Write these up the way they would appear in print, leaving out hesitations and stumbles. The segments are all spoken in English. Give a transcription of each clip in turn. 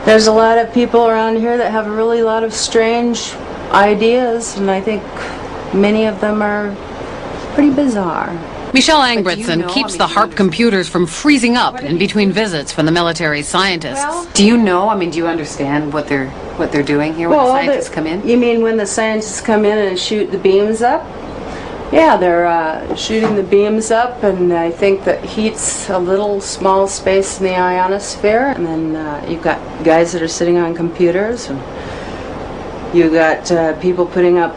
There's a lot of people around here that have a really lot of strange ideas, and I think many of them are pretty bizarre. Michelle Angbritson keeps the HARP computers from freezing up in between visits from the military scientists. Do you know, do you understand what they're doing here when the scientists come in? You mean when the scientists come in and shoot the beams up? Yeah, they're shooting the beams up, and I think that heats a little small space in the ionosphere, and then you've got guys that are sitting on computers, and you've got people putting up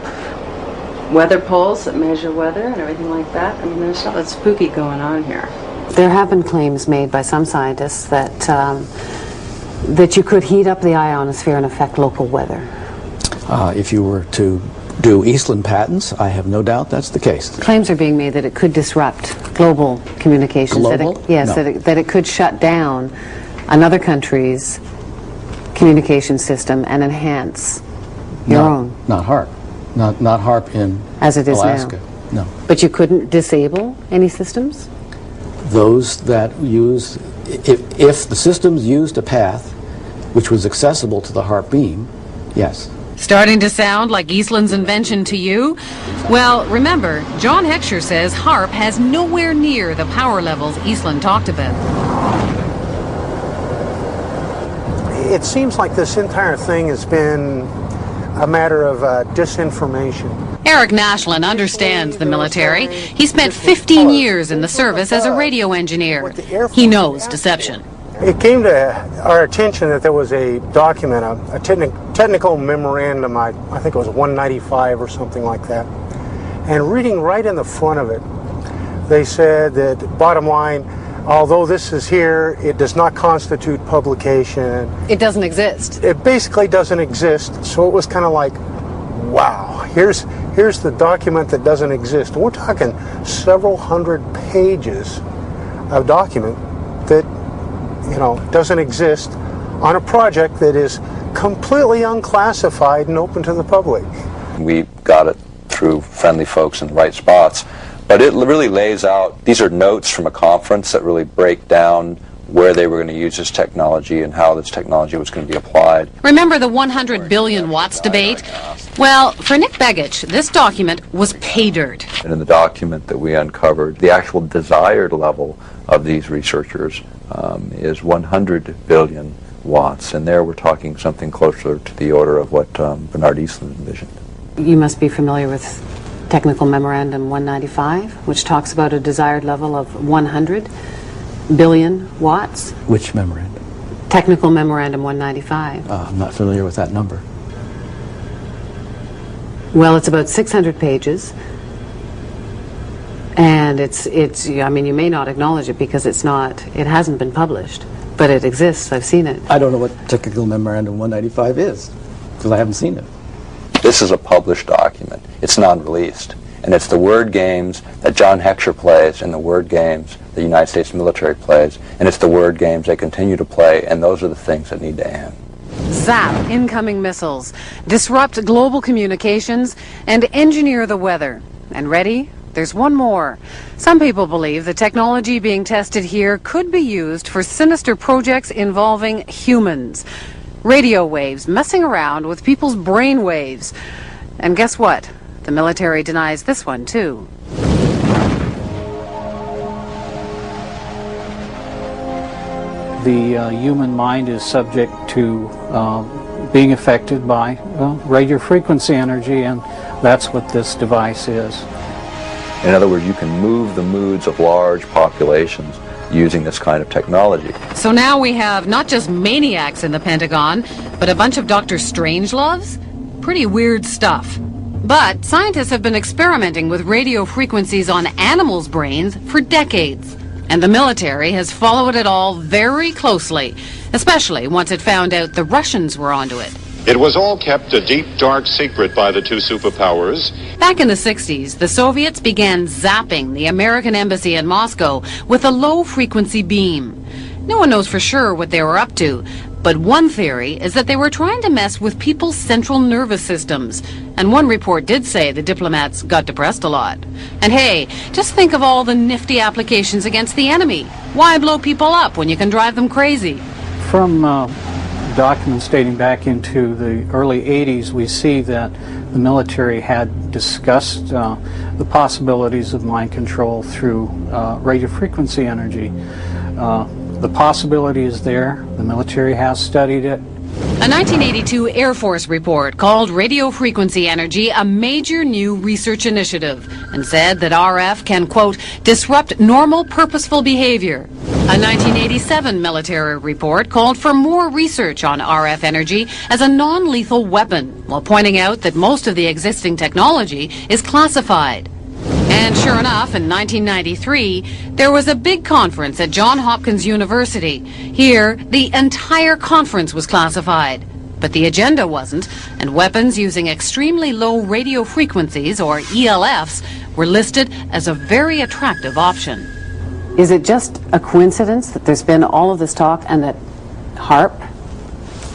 weather poles that measure weather and everything like that. I mean, there's something spooky going on here. There have been claims made by some scientists that that you could heat up the ionosphere and affect local weather. If you were to do Eastland patents, I have no doubt that's the case. Claims are being made that it could disrupt global communications. Global? That it could shut down another country's communication system and enhance your own. Not HARP. Not HARP in as it is Alaska. Now. No. But you couldn't disable any systems? Those that use, if the systems used a path which was accessible to the HARP beam, yes. Starting to sound like Eastland's invention to you? Well, remember, John Heckscher says HARP has nowhere near the power levels Eastland talked about. It seems like this entire thing has been a matter of disinformation. Eric Nashlin understands the military. He spent 15 years in the service as a radio engineer. He knows deception. It came to our attention that there was a document, a technical memorandum, I think it was 195 or something like that. And reading right in the front of it, they said that, bottom line, although this is here, it does not constitute publication. It doesn't exist. It basically doesn't exist. So it was kind of like, wow, here's the document that doesn't exist. We're talking several hundred pages of document that, doesn't exist on a project that is completely unclassified and open to the public. We got it through friendly folks in the right spots. But it really lays out, these are notes from a conference that really break down where they were going to use this technology and how this technology was going to be applied. Remember the 100 billion watts debate? Well, for Nick Begich, this document was pay dirt. And in the document that we uncovered, the actual desired level of these researchers is 100 billion watts. And there we're talking something closer to the order of what Bernard Eastland envisioned. You must be familiar with Technical Memorandum 195, which talks about a desired level of 100 billion watts. Which memorandum? Technical Memorandum 195. I'm not familiar with that number. Well, it's about 600 pages, and it's. I mean, you may not acknowledge it because it hasn't been published, but it exists. I've seen it. I don't know what Technical Memorandum 195 is because I haven't seen it. This is a published document. It's non-released. And it's the word games that John Heckscher plays and the word games the United States military plays. And it's the word games they continue to play, and those are the things that need to end. Zap incoming missiles, disrupt global communications, and engineer the weather. And ready? There's one more. Some people believe the technology being tested here could be used for sinister projects involving humans. Radio waves messing around with people's brain waves. And guess what? The military denies this one, too. The human mind is subject to being affected by radio frequency energy, and that's what this device is. In other words, you can move the moods of large populations using this kind of technology. So now we have not just maniacs in the Pentagon, but a bunch of Dr. Strangeloves? Pretty weird stuff. But scientists have been experimenting with radio frequencies on animals' brains for decades. And the military has followed it all very closely, especially once it found out the Russians were onto it. It was all kept a deep, dark secret by the two superpowers. Back in the 60s, the Soviets began zapping the American embassy in Moscow with a low-frequency beam. No one knows for sure what they were up to, but one theory is that they were trying to mess with people's central nervous systems. And one report did say the diplomats got depressed a lot. And hey, just think of all the nifty applications against the enemy. Why blow people up when you can drive them crazy? From documents dating back into the early 80s, we see that the military had discussed the possibilities of mind control through radio frequency energy. The possibility is there. The military has studied it. A 1982 Air Force report called radio frequency energy a major new research initiative and said that RF can, quote, disrupt normal purposeful behavior. A 1987 military report called for more research on RF energy as a non-lethal weapon, while pointing out that most of the existing technology is classified. And sure enough, in 1993, there was a big conference at Johns Hopkins University. Here, the entire conference was classified. But the agenda wasn't, and weapons using extremely low radio frequencies, or ELFs, were listed as a very attractive option. Is it just a coincidence that there's been all of this talk and that HARP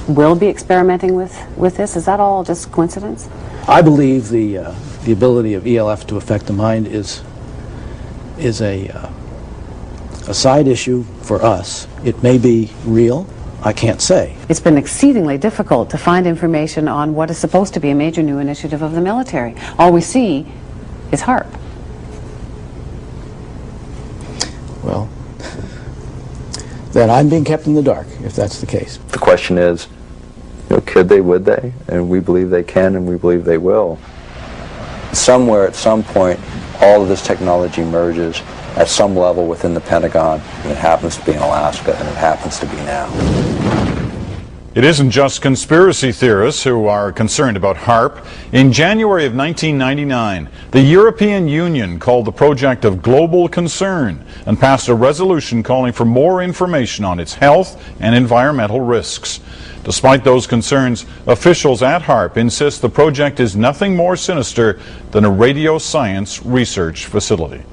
will be experimenting with this? Is that all just coincidence? I believe the ability of ELF to affect the mind is a side issue for us. It may be real. I can't say. It's been exceedingly difficult to find information on what is supposed to be a major new initiative of the military. All we see is HARP. Well, then I'm being kept in the dark, if that's the case. The question is, could they, would they? And we believe they can, and we believe they will. Somewhere, at some point, all of this technology merges at some level within the Pentagon, and it happens to be in Alaska, and it happens to be now. It isn't just conspiracy theorists who are concerned about HARP. In January of 1999, the European Union called the project of global concern and passed a resolution calling for more information on its health and environmental risks. Despite those concerns, officials at HARP insist the project is nothing more sinister than a radio science research facility.